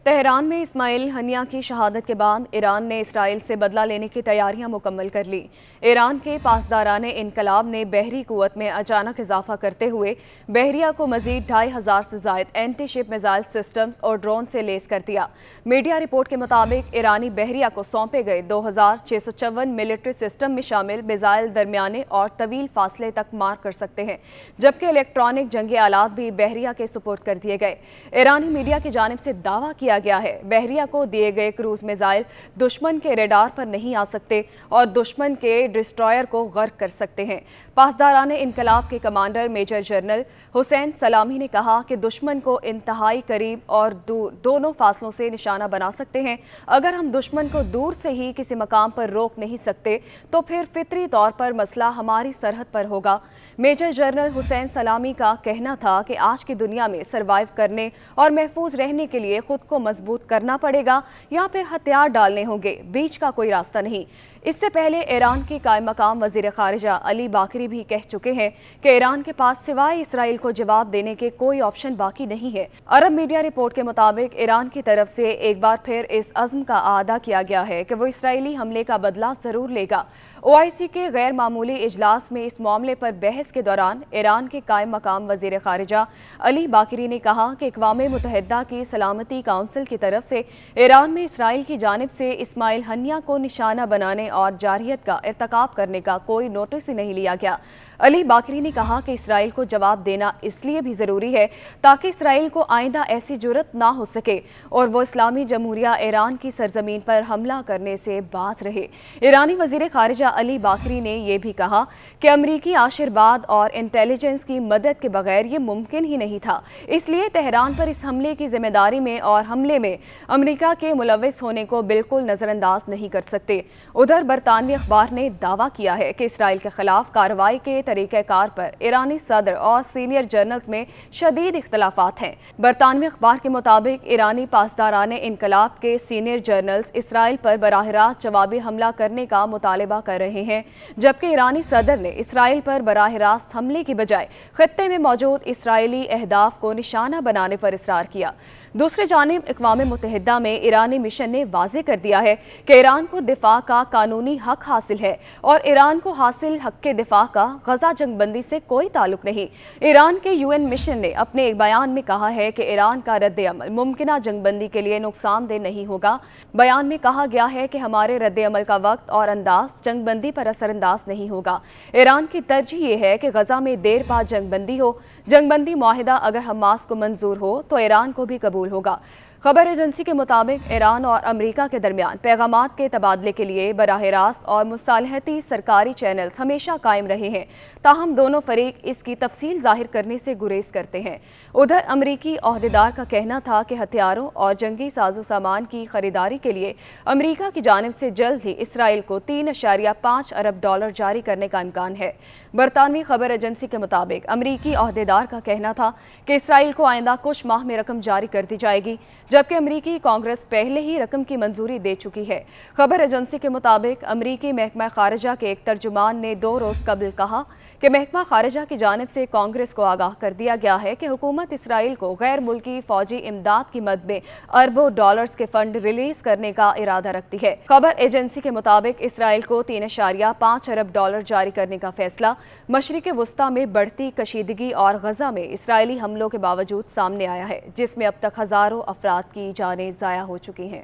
Tehran میں اسماعیل ہنیہ کی شہادت کے بعد ایران نے اسرائیل سے بدلہ لینے کی تیاریاں مکمل کر لی۔ ایران کے پاسداران انقلاب نے بحری قوت میں اچانک اضافہ کرتے ہوئے بحریہ کو مزید 2500 سے زائد اینٹی شپ میزائل سسٹمز اور ڈرون سے لیس کر دیا۔ میڈیا رپورٹ کے مطابق ایرانی بحریہ کو سونپے گئے 2654 ملٹری سسٹم میں شامل میزائل درمیانے اور طویل فاصلے تک مار کر سکتے ہیں، جبکہ الیکٹرانک جنگی آلات بھی بحریہ کے سپرد کر دیے گئے۔ ایرانی میڈیا کی جانب سے دعویٰ کیا گیا ہے بحریہ کو دیے گئے کروز میزائل دشمن کے ریڈار پر نہیں آ سکتے اور دشمن کے ڈسٹرائر کو غرق کر سکتے ہیں۔ پاسداران انقلاب کے کمانڈر میجر جنرل حسین سلامی نے کہا کہ دشمن کو انتہائی قریب اور دور دونوں فاصلوں سے نشانہ بنا سکتے ہیں۔ اگر ہم دشمن کو دور سے ہی کسی مقام پر روک نہیں سکتے تو پھر فطری طور پر مسئلہ ہماری سرحد پر ہوگا۔ میجر جنرل حسین سلامی کا کہنا تھا کہ آج کی دنیا میں سروائیو کرنے اور محفوظ رہنے کے لیے خود کو مضبوط کرنا پڑے گا یا پھر ہتھیار ڈالنے ہوں گے، بیچ کا کوئی راستہ نہیں۔ اس سے پہلے ایران کے قائم مقام وزیر خارجہ علی باقری بھی کہہ چکے ہیں کہ ایران کے پاس سوائے اسرائیل کو جواب دینے کے کوئی آپشن باقی نہیں ہے۔ عرب میڈیا رپورٹ کے مطابق ایران کی طرف سے ایک بار پھر اس عزم کا اعادہ کیا گیا ہے کہ وہ اسرائیلی حملے کا بدلہ ضرور لے گا۔ OIC کے غیر معمولی اجلاس میں اس معاملے پر بحث کے دوران ایران کے قائم مقام وزیر خارجہ علی باقری نے کہا کہ اقوام متحدہ کی سلامتی کونسل کی طرف سے ایران میں اسرائیل کی جانب سے اسماعیل ہنیہ کو نشانہ بنانے اور جارحیت کا ارتکاب کرنے کا کوئی نوٹس ہی نہیں لیا گیا۔ علی باقری نے کہا کہ اسرائیل کو جواب دینا اس لیے بھی ضروری ہے تاکہ اسرائیل کو آئندہ ایسی جرأت نہ ہو سکے اور وہ اسلامی جمہوریہ ایران کی سرزمین پر حملہ کرنے سے باز رہے۔ ایرانی وزیر خارجہ علی باقری نے یہ بھی کہا کہ امریکی آشرواد اور انٹیلیجنس کی مدد کے بغیر یہ ممکن ہی نہیں تھا، اس لیے تہران پر اس حملے کی ذمہ داری میں اور حملے میں امریکہ کے ملوث ہونے کو بالکل نظر انداز نہیں کر سکتے۔ ادھر برطانوی اخبار نے دعویٰ کیا ہے کہ اسرائیل کے خلاف کارروائی کے طریقہ کار پر ایرانی صدر اور سینئر جنرلز میں شدید اختلافات ہیں۔ برطانوی اخبار کے مطابق ایرانی پاسداران انقلاب کے سینئر جنرلز اسرائیل پر براہ راست جوابی حملہ کرنے کا مطالبہ کر رہے ہیں، جبکہ ایرانی صدر نے اسرائیل پر براہ راست حملے کی بجائے خطے میں موجود اسرائیلی اہداف کو نشانہ بنانے پر اصرار کیا۔ دوسری جانب اقوام متحدہ میں ایرانی مشن نے واضح کر دیا ہے کہ ایران کو دفاع کا قانونی حق حاصل ہے اور ایران کو حاصل حق کے دفاع کا غزہ جنگ بندی سے کوئی تعلق نہیں۔ ایران کے UN مشن نے اپنے ایک بیان میں کہا ہے کہ ایران کا رد عمل ممکنہ جنگ بندی کے لیے نقصان دہ نہیں ہوگا۔ بیان میں کہا گیا ہے کہ ہمارے رد عمل کا وقت اور انداز جنگ بندی پر اثر انداز نہیں ہوگا۔ ایران کی ترجیح یہ ہے کہ غزہ میں دیر بعد جنگ بندی ہو۔ جنگ بندی معاہدہ اگر حماس کو منظور ہو تو ایران کو بھی قبول ہوگا۔ خبر ایجنسی کے مطابق ایران اور امریکہ کے درمیان پیغامات کے تبادلے کے لیے براہ راست اور مصالحتی سرکاری چینلز ہمیشہ قائم رہے ہیں، تاہم دونوں فریق اس کی تفصیل ظاہر کرنے سے گریز کرتے ہیں۔ ادھر امریکی عہدیدار کا کہنا تھا کہ ہتھیاروں اور جنگی ساز و سامان کی خریداری کے لیے امریکہ کی جانب سے جلد ہی اسرائیل کو $3.5 ارب جاری کرنے کا امکان ہے۔ برطانوی خبر ایجنسی کے مطابق امریکی عہدیدار کا کہنا تھا کہ اسرائیل کو آئندہ کچھ ماہ میں رقم جاری کر دی جائے گی، جبکہ امریکی کانگریس پہلے ہی رقم کی منظوری دے چکی ہے۔ خبر ایجنسی کے مطابق امریکی محکمہ خارجہ کے ایک ترجمان نے 2 روز قبل کہا کہ محکمہ خارجہ کی جانب سے کانگریس کو آگاہ کر دیا گیا ہے کہ حکومت اسرائیل کو غیر ملکی فوجی امداد کی مد میں اربوں ڈالرز کے فنڈ ریلیز کرنے کا ارادہ رکھتی ہے۔ خبر ایجنسی کے مطابق اسرائیل کو $3.5 ارب جاری کرنے کا فیصلہ مشرق وسطی میں بڑھتی کشیدگی اور غزہ میں اسرائیلی حملوں کے باوجود سامنے آیا ہے، جس میں اب تک ہزاروں افراد کی جانیں ضائع ہو چکی ہیں۔